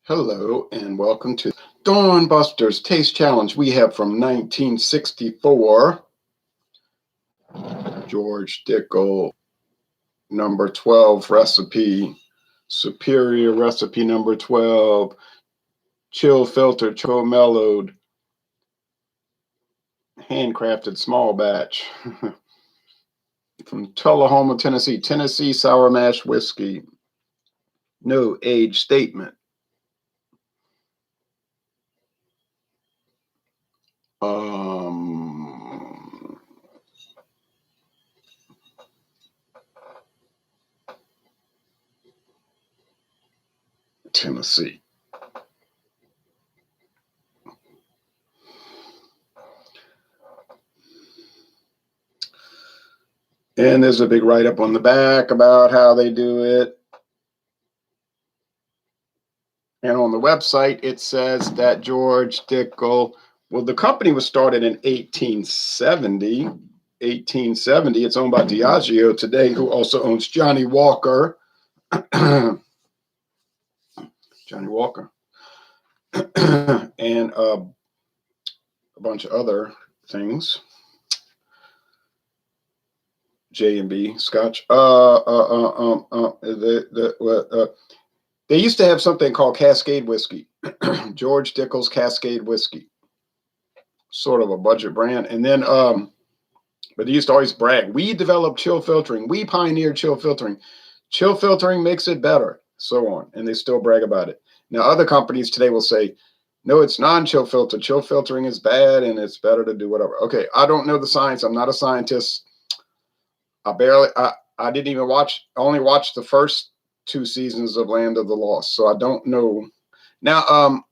Hello and welcome to Dawn Busters Taste Challenge. We have from 1964, George Dickel, number 12 recipe, superior recipe number 12, chill filter, chill mellowed, handcrafted small batch. From Tullahoma, Tennessee, Tennessee Sour Mash Whiskey. No age statement. Tennessee. And there's a big write-up on the back about how they do it. And on the website, it says that George Dickel, well, the company was started in 1870. 1870. It's owned by Diageo today, who also owns Johnny Walker. Johnny Walker. And a bunch of other things. J&B Scotch. They used to have something called Cascade Whiskey. George Dickel's Cascade Whiskey. Sort of a budget brand. And then, but they used to always brag. We developed chill filtering. We pioneered chill filtering. Chill filtering makes it better. So on. And they still brag about it. Now, other companies today will say, no, it's non-chill filter. Chill filtering is bad and it's better to do whatever. Okay, I don't know the science. I'm not a scientist. I didn't even watch, I only watched the first 2 seasons of Land of the Lost, so I don't know. Now,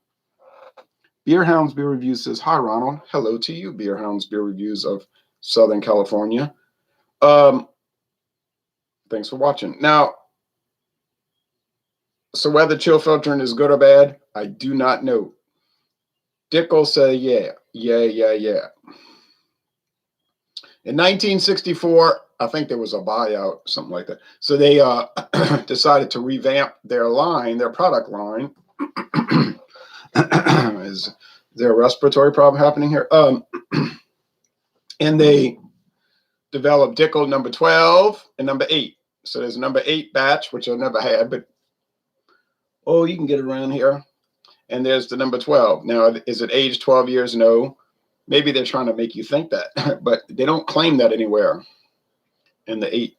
Beer Hounds Beer Reviews says, hi, Ronald. Hello to you, Beer Hounds Beer Reviews of Southern California. Thanks for watching. Now, so whether chill filtering is good or bad, I do not know. Dickel said, yeah. In 1964, I think there was a buyout, something like that. So they decided to revamp their line, their product line. Is there a respiratory problem happening here? And they developed Dickel number 12 and number 8. So there's a number 8 batch, which I never had, but oh, you can get it around here. And there's the number 12. Now, is it aged 12 years? No. Maybe they're trying to make you think that, but they don't claim that anywhere. And the 8,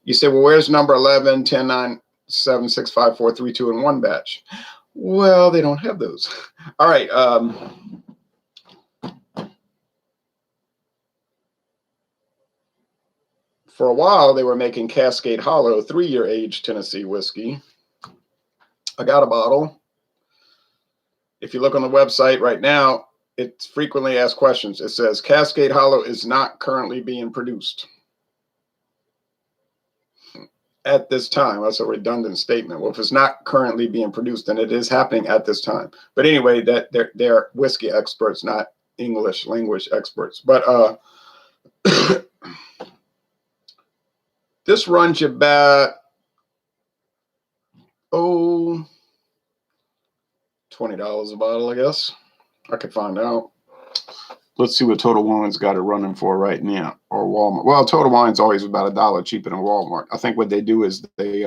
you say, well, where's number 11, 10, 9, 7, 6, 5, 4, 3, 2, and 1 batch? Well, they don't have those. All right. For a while, they were making Cascade Hollow 3-year aged Tennessee whiskey. I got a bottle. If you look on the website right now, it's frequently asked questions. It says Cascade Hollow is not currently being produced at this time. That's a redundant statement. Well, if it's not currently being produced, then it is happening at this time. But anyway, that they're whiskey experts, not English language experts. But this runs you about $20 a bottle, I guess. I could find out. Let's see what Total Wine's got it running for right now, or Walmart. Well, Total Wine's always about $1 cheaper than Walmart. I think what they do is they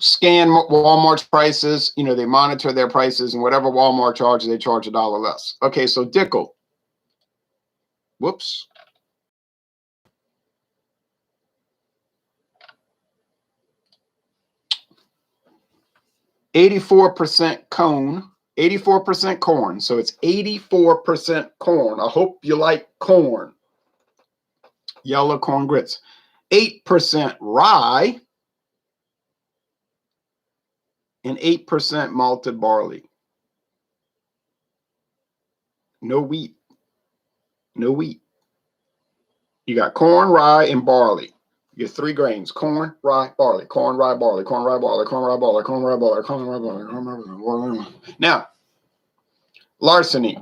scan Walmart's prices. You know, they monitor their prices, and whatever Walmart charges, they charge $1 less. Okay, so Dickel. Whoops. %84 cone. 84% corn, so it's 84% corn. I hope you like corn. Yellow corn grits. 8% rye and 8% malted barley. No wheat. No wheat. You got corn, rye, and barley. Your 3 grains: corn, rye, barley, corn, rye, barley, corn, rye, barley, corn, rye, barley, corn, rye, barley, corn, rye, barley, corn, rye, barley. Now, Larceny.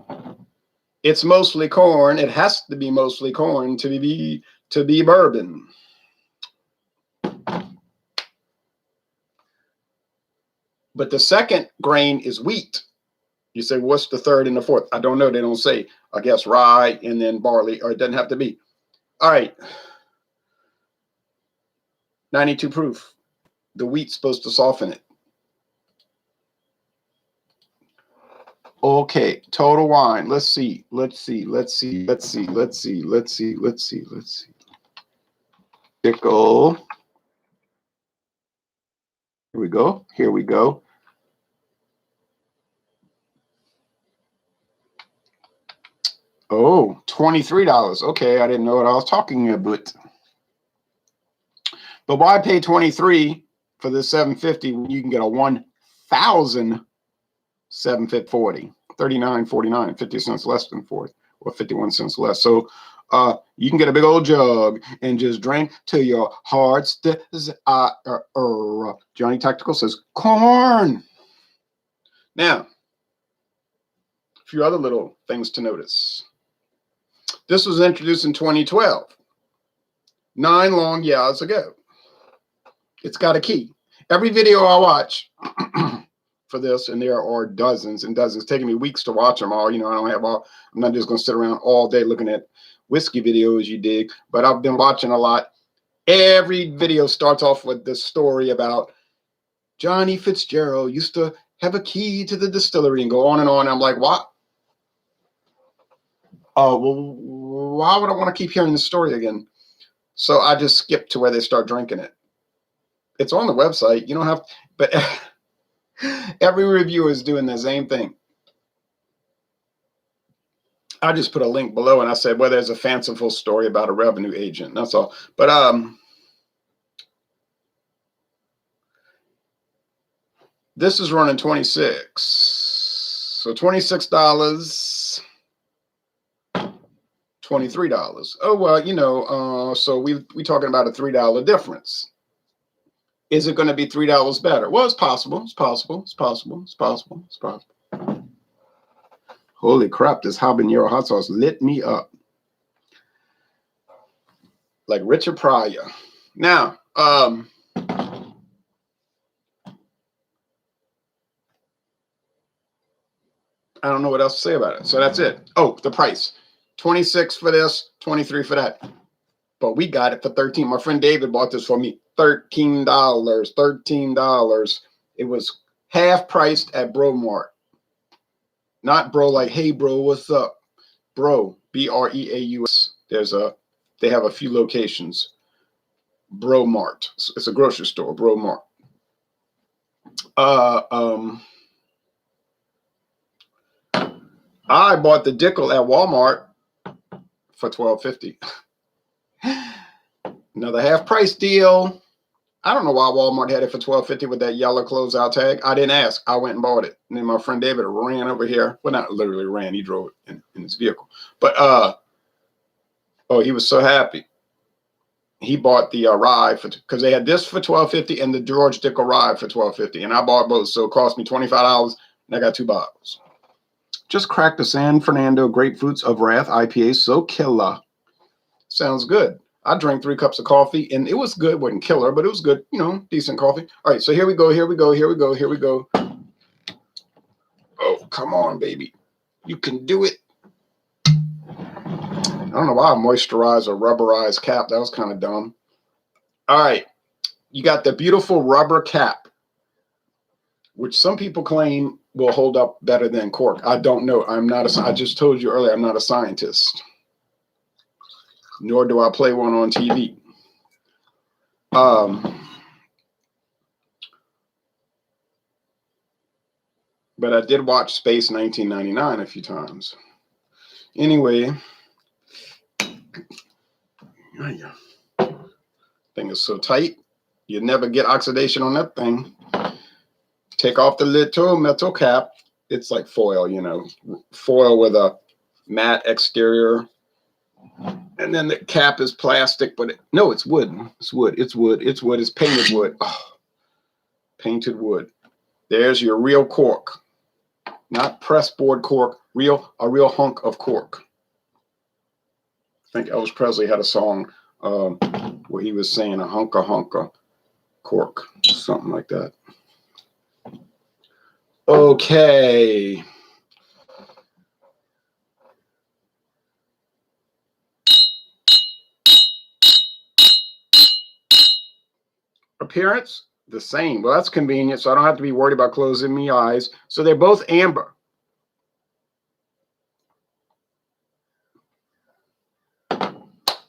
It's mostly corn. It has to be mostly corn to be bourbon. But the second grain is wheat. You say, what's the third and the fourth? I don't know. They don't say. I guess rye and then barley, or it doesn't have to be. All right. 92 proof. The wheat's supposed to soften it. Okay, total wine. Let's see. Dickel. Here we go. Oh, $23. Okay, I didn't know what I was talking about. But why pay $23 for this $750 when you can get a 1,740, $39.49, 50 cents less than 40, or 51 cents less. So you can get a big old jug and just drink till your heart's Johnny Tactical says corn. Now, a few other little things to notice. This was introduced in 2012, 9 long years ago. It's got a key. Every video I watch for this, and there are dozens and dozens, it's taking me weeks to watch them all. You know, I don't have all, I'm not just going to sit around all day looking at whiskey videos, you dig, but I've been watching a lot. Every video starts off with this story about Johnny Fitzgerald used to have a key to the distillery and go on and on. I'm like, what? Well, why would I want to keep hearing the story again? So I just skip to where they start drinking it. It's on the website. You don't have, but every reviewer is doing the same thing. I just put a link below and I said, well, there's a fanciful story about a revenue agent. That's all. But this is running 26. So $26, $23. Oh, well, you know, so we talking about a $3 difference. Is it going to be $3 better? Well, it's possible. It's possible. It's possible. It's possible. It's possible. Holy crap, this habanero hot sauce lit me up. Like Richard Pryor. Now, I don't know what else to say about it. So that's it. Oh, the price. 26 for this, 23 for that. But we got it for 13. My friend David bought this for me. $13. $13. It was half priced at Bro Mart. Not bro like, hey bro, what's up? Bro, B-R-E-A-U-S. They have a few locations. Bro Mart. It's a grocery store, Bro Mart. I bought the Dickel at Walmart for $12.50. Another half price deal. I don't know why Walmart had it for $12.50 with that yellow closeout tag. I didn't ask. I went and bought it. And then my friend David ran over here. Well, not literally ran. He drove it in his vehicle. But, oh, he was so happy. He bought the rye because they had this for $12.50 and the George Dickel rye for $12.50. And I bought both. So it cost me $25 and I got 2 bottles. Just cracked the San Fernando Grapefruits of Wrath IPA. So killer. Sounds good. I drank 3 cups of coffee and it was good. It wasn't killer, but it was good. You know, decent coffee. All right. So here we go. Here we go. Here we go. Here we go. Oh, come on, baby. You can do it. I don't know why I moisturized a rubberized cap. That was kind of dumb. All right. You got the beautiful rubber cap, which some people claim will hold up better than cork. I don't know. I just told you earlier, I'm not a scientist. Nor do I play one on TV. But I did watch Space 1999 a few times. Anyway, thing is so tight, you never get oxidation on that thing. Take off the little metal cap. It's like foil, you know, foil with a matte exterior. And then the cap is plastic, but no, it's wood. It's wood. It's wood. It's wood. It's painted wood. Oh, painted wood. There's your real cork, not pressboard cork. A real hunk of cork. I think Elvis Presley had a song where he was saying a hunk of cork, something like that. Okay. Appearance, the same. Well, that's convenient, so I don't have to be worried about closing my eyes. So they're both amber.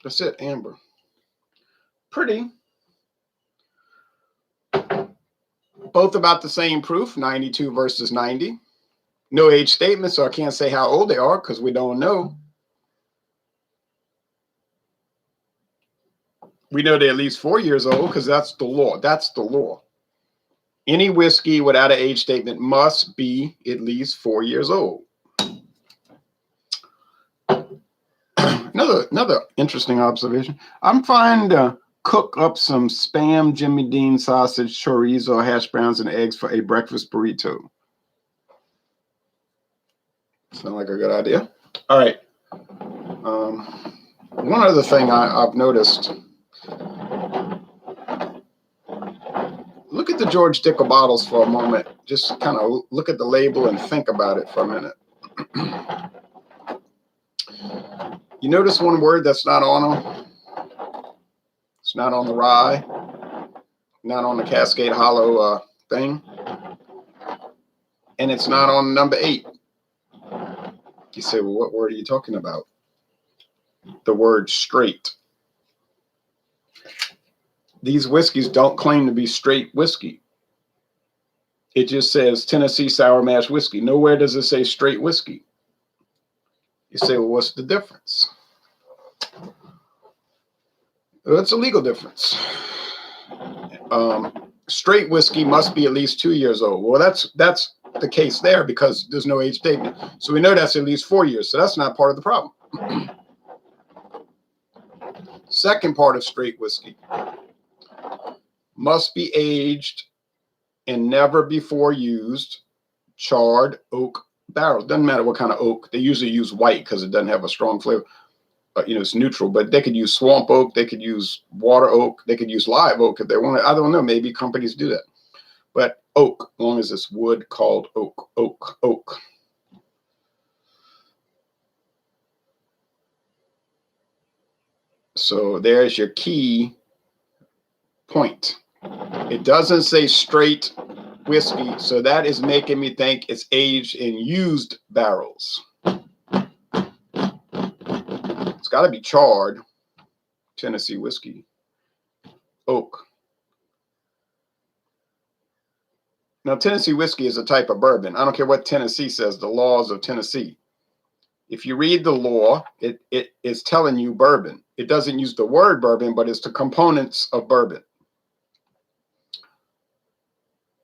That's it, amber. Pretty. Both about the same proof, 92 versus 90. No age statement, so I can't say how old they are because we don't know. We know they're at least 4 years old because that's the law. That's the law. Any whiskey without an age statement must be at least 4 years old. Another interesting observation. I'm trying to cook up some Spam Jimmy Dean sausage, chorizo, hash browns, and eggs for a breakfast burrito. Sound like a good idea. All right. One other thing I've noticed. Look at the George Dickel bottles for a moment. Just kind of look at the label and think about it for a minute. You notice one word that's not on them? It's not on the rye, not on the Cascade Hollow thing, and it's not on number 8. You say, well, what word are you talking about? The word straight. These whiskeys don't claim to be straight whiskey. It just says Tennessee Sour Mash Whiskey. Nowhere does it say straight whiskey. You say, well, what's the difference? Well, it's a legal difference. Straight whiskey must be at least 2 years old. Well, that's the case there because there's no age statement. So we know that's at least 4 years. So that's not part of the problem. Second part of straight whiskey must be aged and never before used charred oak barrels. Doesn't matter what kind of oak. They usually use white because it doesn't have a strong flavor. It's neutral, but they could use swamp oak. They could use water oak. They could use live oak if they want to. I don't know. Maybe companies do that. But oak, as long as it's wood called oak, oak. So there's your key point. It doesn't say straight whiskey, so that is making me think it's aged in used barrels. It's got to be charred Tennessee whiskey. Oak. Now, Tennessee whiskey is a type of bourbon. I don't care what Tennessee says, the laws of Tennessee. If you read the law, it is telling you bourbon. It doesn't use the word bourbon, but it's the components of bourbon.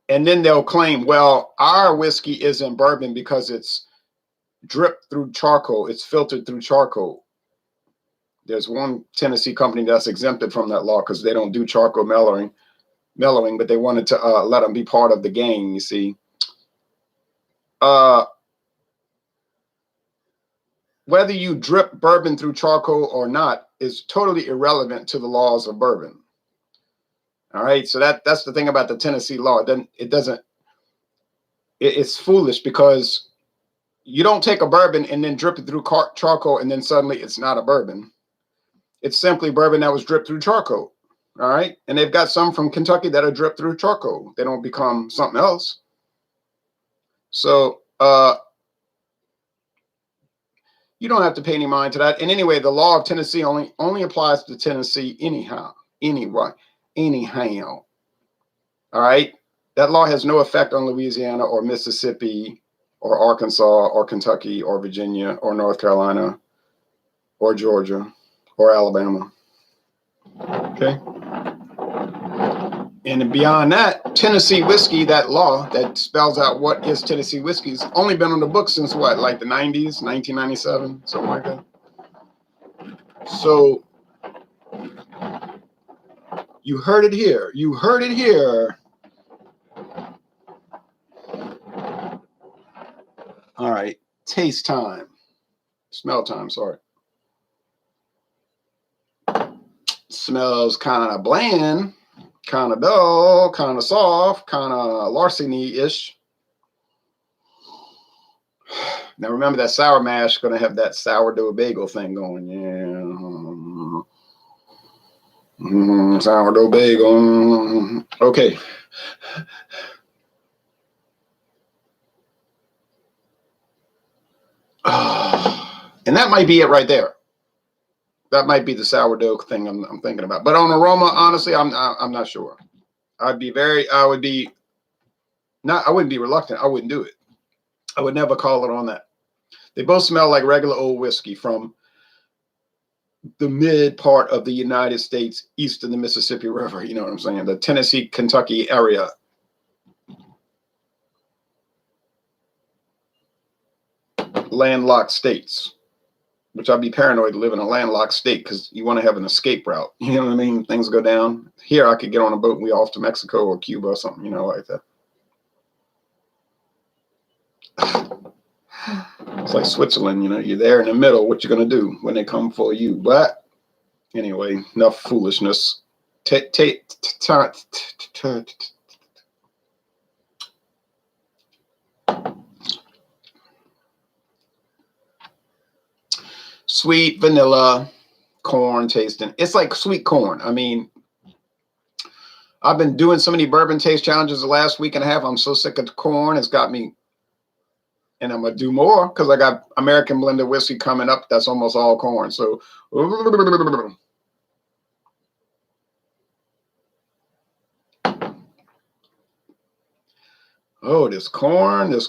And then they'll claim, well, our whiskey isn't bourbon because it's dripped through charcoal. It's filtered through charcoal. There's one Tennessee company that's exempted from that law because they don't do charcoal mellowing, but they wanted to let them be part of the gang, you see. Whether you drip bourbon through charcoal or not is totally irrelevant to the laws of bourbon. All right, so that's the thing about the Tennessee law. It's foolish because you don't take a bourbon and then drip it through charcoal and then suddenly it's not a bourbon. It's simply bourbon that was dripped through charcoal. All right, and they've got some from Kentucky that are dripped through charcoal. They don't become something else. So you don't have to pay any mind to that. And anyway, the law of Tennessee only applies to Tennessee anyhow. Anyhow. All right. That law has no effect on Louisiana or Mississippi or Arkansas or Kentucky or Virginia or North Carolina or Georgia or Alabama. Okay. And beyond that, Tennessee whiskey, that law that spells out what is Tennessee whiskey, has only been on the books since what, like the 90s, 1997, something like that. So you heard it here. You heard it here. All right. Taste time. Smell time, sorry. Smells kind of bland, kind of dull, kind of soft, kind of Larceny-ish. Now remember that sour mash going to have that sourdough bagel thing going. Yeah. Sourdough bagel. Okay. And that might be it right there. That might be the sourdough thing I'm thinking about. But on aroma, honestly, I'm not sure. I wouldn't be reluctant. I wouldn't do it. I would never call it on that. They both smell like regular old whiskey from the mid part of the United States, east of the Mississippi River. You know what I'm saying? The Tennessee, Kentucky area. Landlocked states, which I'd be paranoid to live in a landlocked state because you want to have an escape route. You know what I mean? Things go down. Here, I could get on a boat and we off to Mexico or Cuba or something, you know, like that. It's like Switzerland, you know, you're there in the middle. What you going to do when they come for you? But anyway, enough foolishness. Sweet vanilla corn tasting. It's like sweet corn. I mean, I've been doing so many bourbon taste challenges the last week and a half. I'm so sick of corn. It's got me. And I'm going to do more because I got American blended whiskey coming up. That's almost all corn. So, oh, this corn. You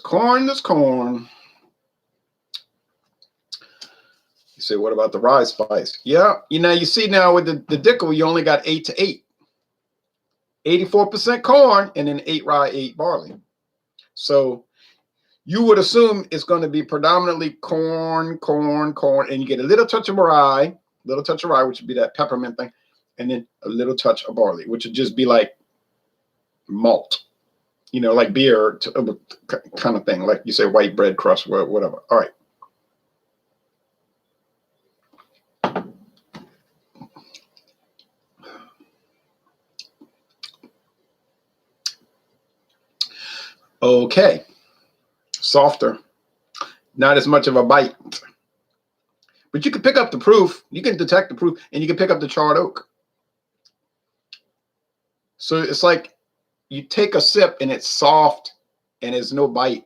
say, what about the rye spice? Yeah. You know, you see now with the Dickel, you only got 8 to 8. 84% corn and then 8 rye, 8 barley. So you would assume it's going to be predominantly corn, and you get a little touch of rye, which would be that peppermint thing, and then a little touch of barley, which would just be like malt, you know, like beer kind of thing, like you say white bread crust, whatever. All right. Okay. Softer. Not as much of a bite. But you can pick up the proof. You can detect the proof, and you can pick up the charred oak. So it's like you take a sip, and it's soft, and there's no bite.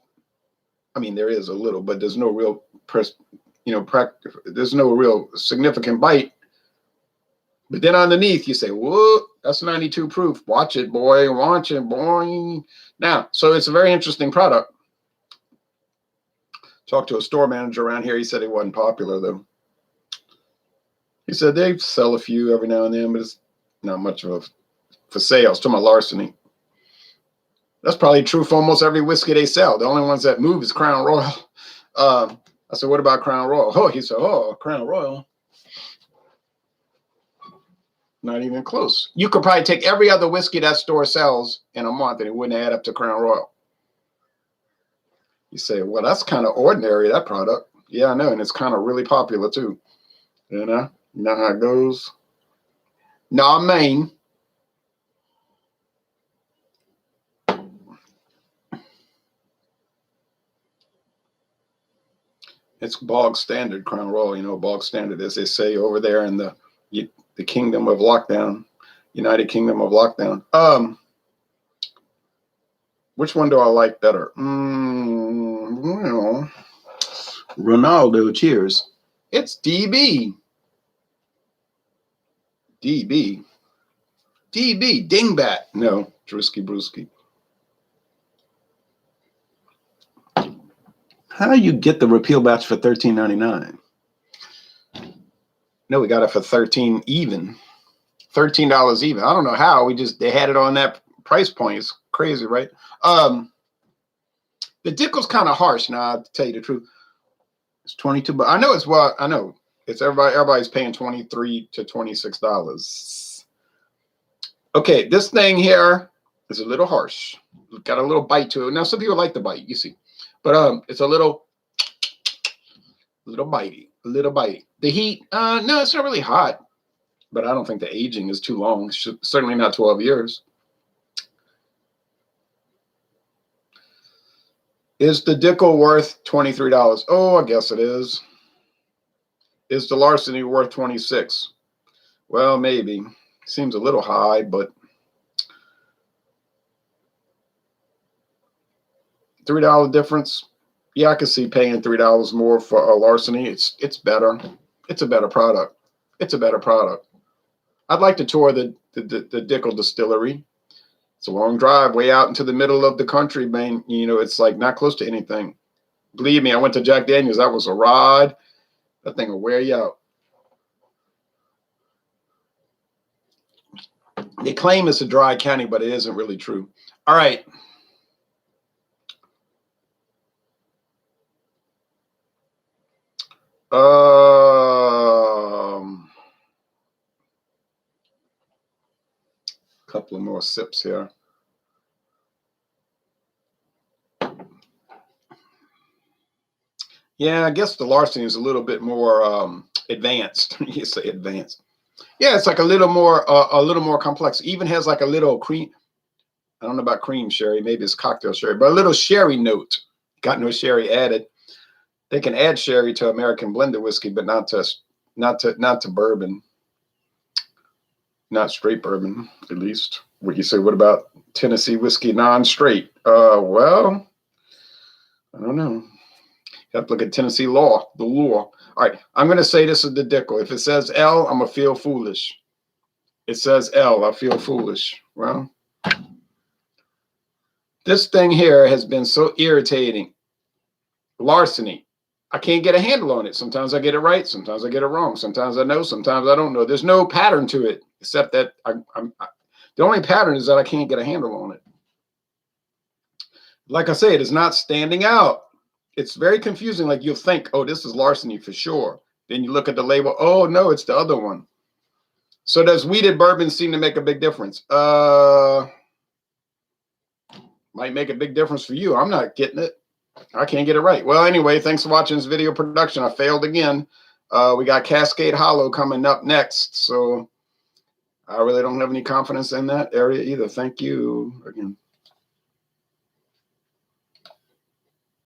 I mean, there is a little, but there's no real, there's no real significant bite. But then underneath, you say, whoa, that's 92 proof. Watch it, boy. Watch it, boy. Now, so it's a very interesting product. Talked to a store manager around here. He said it wasn't popular, though. He said they sell a few every now and then, but it's not much of a for sales. To my Larceny. That's probably true for almost every whiskey they sell. The only ones that move is Crown Royal. I said, what about Crown Royal? Oh, he said, Crown Royal. Not even close. You could probably take every other whiskey that store sells in a month and it wouldn't add up to Crown Royal. You say, well, that's kind of ordinary, that product. Yeah, I know. And it's kind of really popular too. You know how it goes. Nah, Maine. It's bog standard Crown Royal, you know, bog standard, as they say over there in the Kingdom of Lockdown, United Kingdom of Lockdown. Which one do I like better? Well, Ronaldo, cheers. It's DB. Dingbat. No, Drewski Brewski. How do you get the repeal batch for $13.99? No, we got it for $13 even. $13 even. I don't know how. They had it on that price point. It's crazy, right? The Dickel's kind of harsh now, to tell you the truth. It's 22, but I know it's everybody's paying $23 to $26. Okay, this thing here is a little harsh. It's got a little bite to it. Now, some people like the bite, you see. But it's a little bitey. The heat, no, it's not really hot. But I don't think the aging is too long. Certainly not 12 years. Is the Dickel worth $23? Oh, I guess it is. Is the Larceny worth 26? Well, maybe. Seems a little high, but $3 difference. Yeah, I could see paying $3 more for a Larceny. It's better. It's a better product. It's a better product. I'd like to tour the Dickel distillery. It's a long drive way out into the middle of the country, man. You know, it's like not close to anything. Believe me, I went to Jack Daniels. That was a ride. That thing will wear you out. They claim it's a dry county, but it isn't really true. All right. Couple of more sips here. Yeah, I guess the Larceny is a little bit more advanced. You say advanced. Yeah, it's like a little more complex. Even has like a little cream. I don't know about cream sherry. Maybe it's cocktail sherry, but a little sherry note. Got no sherry added. They can add sherry to American blended whiskey, but not to bourbon. Not straight bourbon, at least. What you say? What about Tennessee whiskey non-straight? Well, I don't know. You have to look at Tennessee law, the law. All right, I'm going to say this is the Dickel. If it says L, I'm going to feel foolish. It says L, I feel foolish. Well, this thing here has been so irritating. Larceny. I can't get a handle on it. Sometimes I get it right. Sometimes I get it wrong. Sometimes I know. Sometimes I don't know. There's no pattern to it, except that the only pattern is that I can't get a handle on it. Like I say, it is not standing out. It's very confusing. Like you'll think, oh, this is Larceny for sure. Then you look at the label. Oh, no, it's the other one. So does wheated bourbon seem to make a big difference? Might make a big difference for you. I'm not getting it. I can't get it right. Well, anyway, thanks for watching this video production. I failed again. We got Cascade Hollow coming up next. So I really don't have any confidence in that area either. Thank you again.